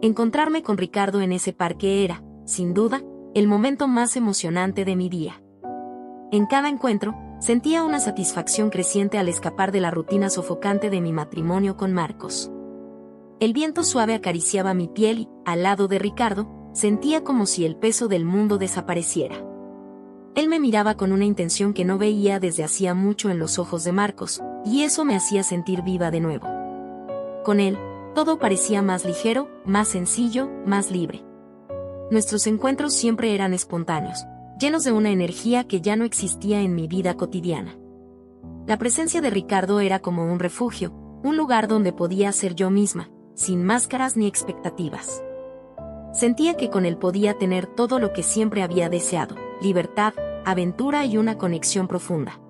Encontrarme con Ricardo en ese parque era, sin duda, el momento más emocionante de mi día. En cada encuentro, sentía una satisfacción creciente al escapar de la rutina sofocante de mi matrimonio con Marcos. El viento suave acariciaba mi piel y, al lado de Ricardo, sentía como si el peso del mundo desapareciera. Él me miraba con una intención que no veía desde hacía mucho en los ojos de Marcos, y eso me hacía sentir viva de nuevo. Con él, todo parecía más ligero, más sencillo, más libre. Nuestros encuentros siempre eran espontáneos, llenos de una energía que ya no existía en mi vida cotidiana. La presencia de Ricardo era como un refugio, un lugar donde podía ser yo misma, sin máscaras ni expectativas. Sentía que con él podía tener todo lo que siempre había deseado: libertad, aventura y una conexión profunda.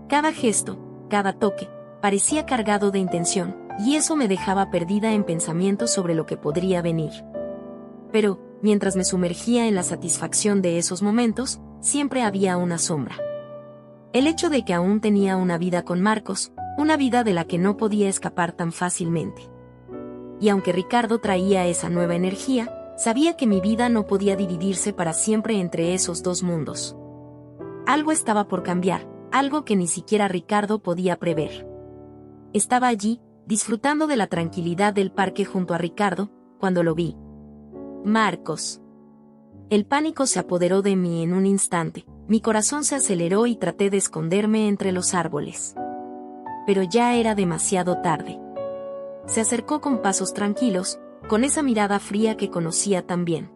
Cada gesto, cada toque, parecía cargado de intención, y eso me dejaba perdida en pensamientos sobre lo que podría venir. Pero, mientras me sumergía en la satisfacción de esos momentos, siempre había una sombra. El hecho de que aún tenía una vida con Marcos, una vida de la que no podía escapar tan fácilmente. Y aunque Ricardo traía esa nueva energía, sabía que mi vida no podía dividirse para siempre entre esos dos mundos. Algo estaba por cambiar, algo que ni siquiera Ricardo podía prever. Estaba allí, disfrutando de la tranquilidad del parque junto a Ricardo, cuando lo vi. Marcos. El pánico se apoderó de mí en un instante, mi corazón se aceleró y traté de esconderme entre los árboles. Pero ya era demasiado tarde. Se acercó con pasos tranquilos, con esa mirada fría que conocía tan bien.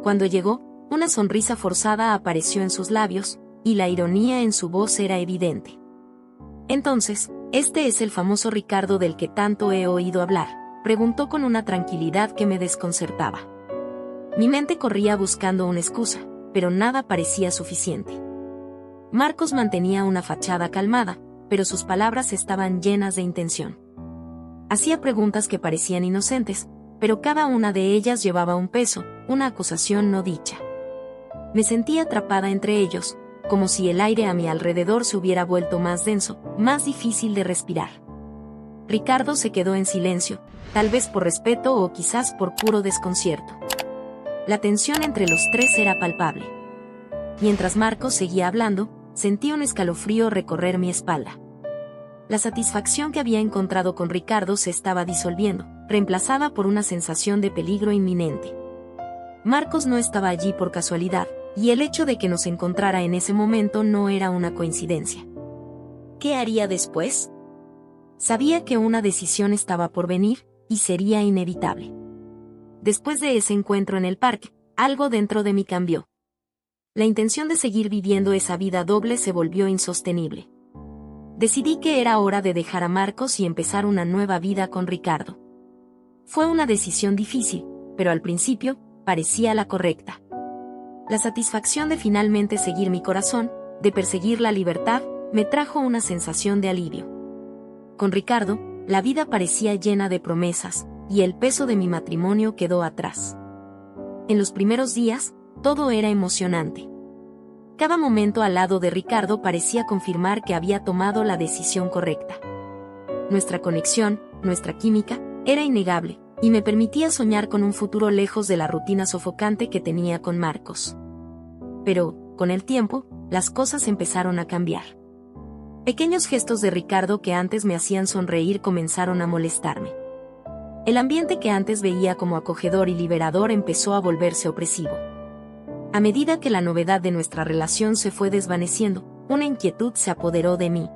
Cuando llegó, una sonrisa forzada apareció en sus labios, y la ironía en su voz era evidente. Entonces, ¿este es el famoso Ricardo del que tanto he oído hablar?, preguntó con una tranquilidad que me desconcertaba. Mi mente corría buscando una excusa, pero nada parecía suficiente. Marcos mantenía una fachada calmada, pero sus palabras estaban llenas de intención. Hacía preguntas que parecían inocentes, pero cada una de ellas llevaba un peso, una acusación no dicha. Me sentía atrapada entre ellos, como si el aire a mi alrededor se hubiera vuelto más denso, más difícil de respirar. Ricardo se quedó en silencio, tal vez por respeto o quizás por puro desconcierto. La tensión entre los tres era palpable. Mientras Marcos seguía hablando, sentí un escalofrío recorrer mi espalda. La satisfacción que había encontrado con Ricardo se estaba disolviendo, reemplazada por una sensación de peligro inminente. Marcos no estaba allí por casualidad, y el hecho de que nos encontrara en ese momento no era una coincidencia. ¿Qué haría después? Sabía que una decisión estaba por venir, y sería inevitable. Después de ese encuentro en el parque, algo dentro de mí cambió. La intención de seguir viviendo esa vida doble se volvió insostenible. Decidí que era hora de dejar a Marcos y empezar una nueva vida con Ricardo. Fue una decisión difícil, pero al principio, parecía la correcta. La satisfacción de finalmente seguir mi corazón, de perseguir la libertad, me trajo una sensación de alivio. Con Ricardo, la vida parecía llena de promesas, y el peso de mi matrimonio quedó atrás. En los primeros días, todo era emocionante. Cada momento al lado de Ricardo parecía confirmar que había tomado la decisión correcta. Nuestra conexión, nuestra química, era innegable, y me permitía soñar con un futuro lejos de la rutina sofocante que tenía con Marcos. Pero, con el tiempo, las cosas empezaron a cambiar. Pequeños gestos de Ricardo que antes me hacían sonreír comenzaron a molestarme. El ambiente que antes veía como acogedor y liberador empezó a volverse opresivo. A medida que la novedad de nuestra relación se fue desvaneciendo, una inquietud se apoderó de mí.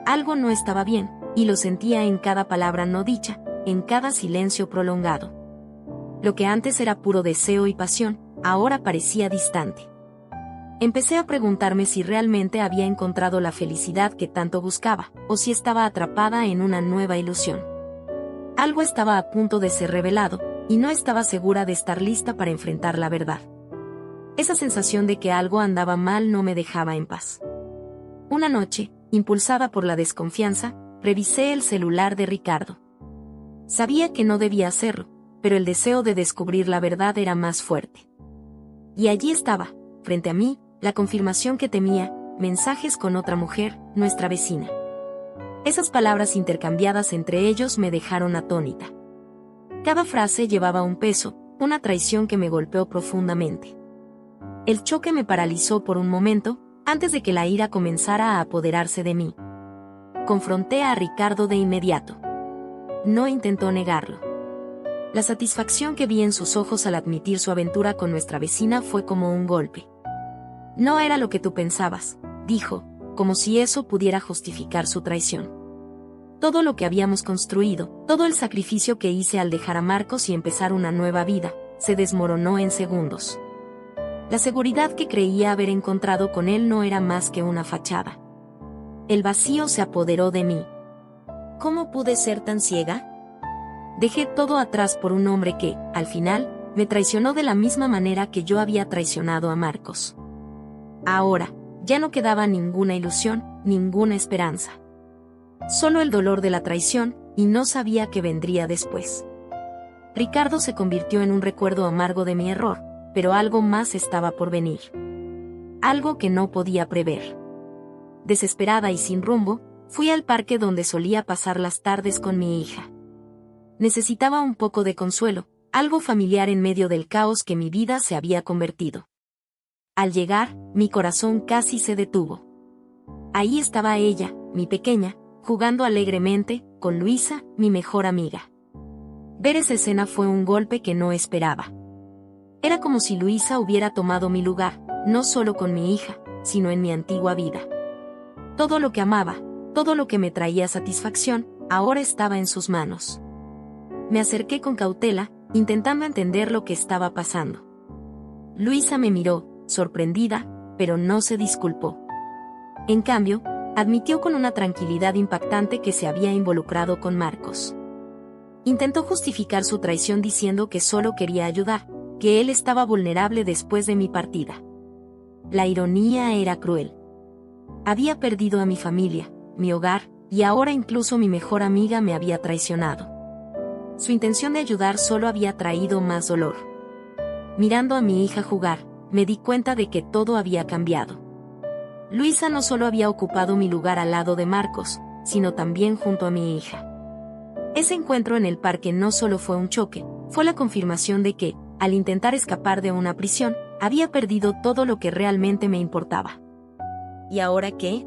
Algo no estaba bien, y lo sentía en cada palabra no dicha, en cada silencio prolongado. Lo que antes era puro deseo y pasión, ahora parecía distante. Empecé a preguntarme si realmente había encontrado la felicidad que tanto buscaba, o si estaba atrapada en una nueva ilusión. Algo estaba a punto de ser revelado, y no estaba segura de estar lista para enfrentar la verdad. Esa sensación de que algo andaba mal no me dejaba en paz. Una noche, impulsada por la desconfianza, revisé el celular de Ricardo. Sabía que no debía hacerlo, pero el deseo de descubrir la verdad era más fuerte. Y allí estaba, frente a mí, la confirmación que temía: mensajes con otra mujer, nuestra vecina. Esas palabras intercambiadas entre ellos me dejaron atónita. Cada frase llevaba un peso, una traición que me golpeó profundamente. El choque me paralizó por un momento, antes de que la ira comenzara a apoderarse de mí. Confronté a Ricardo de inmediato. No intentó negarlo. La satisfacción que vi en sus ojos al admitir su aventura con nuestra vecina fue como un golpe. No era lo que tú pensabas, dijo, como si eso pudiera justificar su traición. Todo lo que habíamos construido, todo el sacrificio que hice al dejar a Marcos y empezar una nueva vida, se desmoronó en segundos. La seguridad que creía haber encontrado con él no era más que una fachada. El vacío se apoderó de mí. ¿Cómo pude ser tan ciega? Dejé todo atrás por un hombre que, al final, me traicionó de la misma manera que yo había traicionado a Marcos. Ahora, ya no quedaba ninguna ilusión, ninguna esperanza. Solo el dolor de la traición, y no sabía qué vendría después. Ricardo se convirtió en un recuerdo amargo de mi error, pero algo más estaba por venir. Algo que no podía prever. Desesperada y sin rumbo, fui al parque donde solía pasar las tardes con mi hija. Necesitaba un poco de consuelo, algo familiar en medio del caos que mi vida se había convertido. Al llegar, mi corazón casi se detuvo. Ahí estaba ella, mi pequeña, jugando alegremente, con Luisa, mi mejor amiga. Ver esa escena fue un golpe que no esperaba. Era como si Luisa hubiera tomado mi lugar, no solo con mi hija, sino en mi antigua vida. Todo lo que amaba, todo lo que me traía satisfacción, ahora estaba en sus manos. Me acerqué con cautela, intentando entender lo que estaba pasando. Luisa me miró, sorprendida, pero no se disculpó. En cambio, admitió con una tranquilidad impactante que se había involucrado con Marcos. Intentó justificar su traición diciendo que solo quería ayudar, que él estaba vulnerable después de mi partida. La ironía era cruel. Había perdido a mi familia, mi hogar, y ahora incluso mi mejor amiga me había traicionado. Su intención de ayudar solo había traído más dolor. Mirando a mi hija jugar, me di cuenta de que todo había cambiado. Luisa no solo había ocupado mi lugar al lado de Marcos, sino también junto a mi hija. Ese encuentro en el parque no solo fue un choque, fue la confirmación de que, al intentar escapar de una prisión, había perdido todo lo que realmente me importaba. ¿Y ahora qué?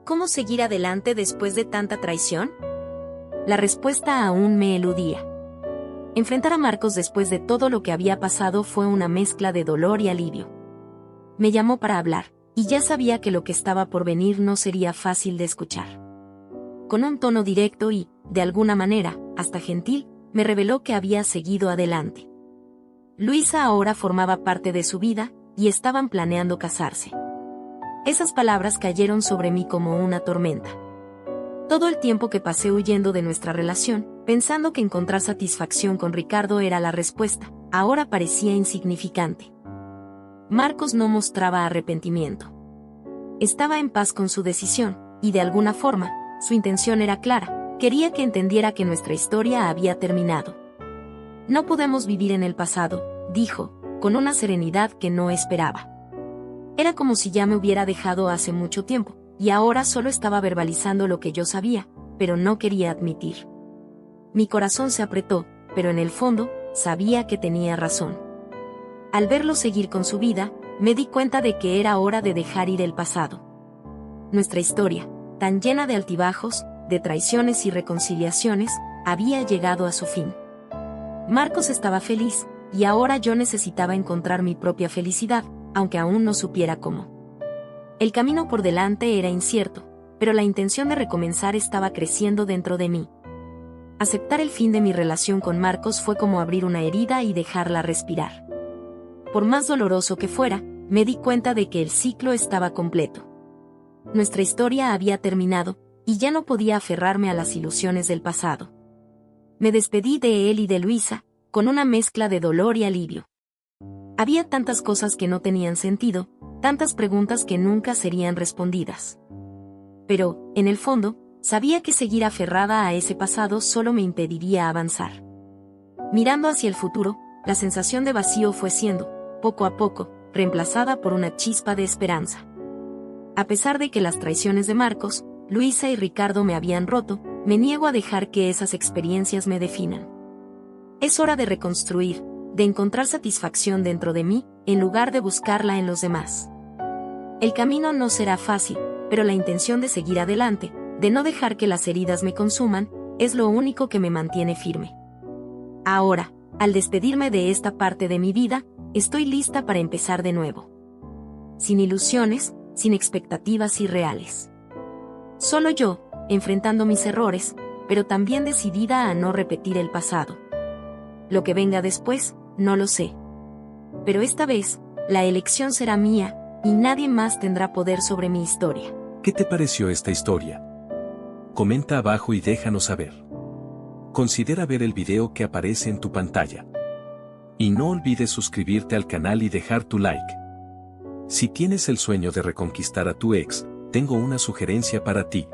¿Cómo seguir adelante después de tanta traición? La respuesta aún me eludía. Enfrentar a Marcos después de todo lo que había pasado fue una mezcla de dolor y alivio. Me llamó para hablar, y ya sabía que lo que estaba por venir no sería fácil de escuchar. Con un tono directo y, de alguna manera, hasta gentil, me reveló que había seguido adelante. Luisa ahora formaba parte de su vida, y estaban planeando casarse. Esas palabras cayeron sobre mí como una tormenta. Todo el tiempo que pasé huyendo de nuestra relación, pensando que encontrar satisfacción con Ricardo era la respuesta, ahora parecía insignificante. Marcos no mostraba arrepentimiento. Estaba en paz con su decisión, y de alguna forma, su intención era clara, quería que entendiera que nuestra historia había terminado. No podemos vivir en el pasado, dijo, con una serenidad que no esperaba. Era como si ya me hubiera dejado hace mucho tiempo, y ahora solo estaba verbalizando lo que yo sabía, pero no quería admitir. Mi corazón se apretó, pero en el fondo, sabía que tenía razón. Al verlo seguir con su vida, me di cuenta de que era hora de dejar ir el pasado. Nuestra historia, tan llena de altibajos, de traiciones y reconciliaciones, había llegado a su fin. Marcos estaba feliz, y ahora yo necesitaba encontrar mi propia felicidad, aunque aún no supiera cómo. El camino por delante era incierto, pero la intención de recomenzar estaba creciendo dentro de mí. Aceptar el fin de mi relación con Marcos fue como abrir una herida y dejarla respirar. Por más doloroso que fuera, me di cuenta de que el ciclo estaba completo. Nuestra historia había terminado, y ya no podía aferrarme a las ilusiones del pasado. Me despedí de él y de Luisa, con una mezcla de dolor y alivio. Había tantas cosas que no tenían sentido, tantas preguntas que nunca serían respondidas. Pero, en el fondo, sabía que seguir aferrada a ese pasado solo me impediría avanzar. Mirando hacia el futuro, la sensación de vacío fue siendo, poco a poco, reemplazada por una chispa de esperanza. A pesar de que las traiciones de Marcos, Luisa y Ricardo me habían roto, me niego a dejar que esas experiencias me definan. Es hora de reconstruir, de encontrar satisfacción dentro de mí, en lugar de buscarla en los demás. El camino no será fácil, pero la intención de seguir adelante, de no dejar que las heridas me consuman, es lo único que me mantiene firme. Ahora, al despedirme de esta parte de mi vida, estoy lista para empezar de nuevo. Sin ilusiones, sin expectativas irreales. Solo yo, enfrentando mis errores, pero también decidida a no repetir el pasado. Lo que venga después, no lo sé. Pero esta vez, la elección será mía, y nadie más tendrá poder sobre mi historia. ¿Qué te pareció esta historia? Comenta abajo y déjanos saber. Considera ver el video que aparece en tu pantalla. Y no olvides suscribirte al canal y dejar tu like. Si tienes el sueño de reconquistar a tu ex, tengo una sugerencia para ti.